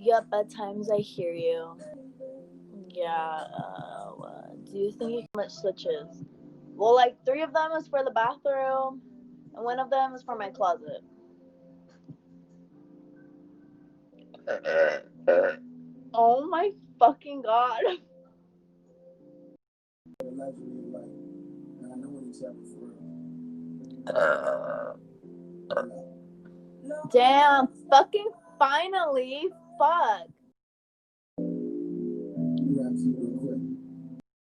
Yep, at times I hear you. Yeah, do you think you can much switches? Well, like 3 of them is for the bathroom, and 1 of them is for my closet. Oh my fucking god. Damn, fucking finally. Fuck.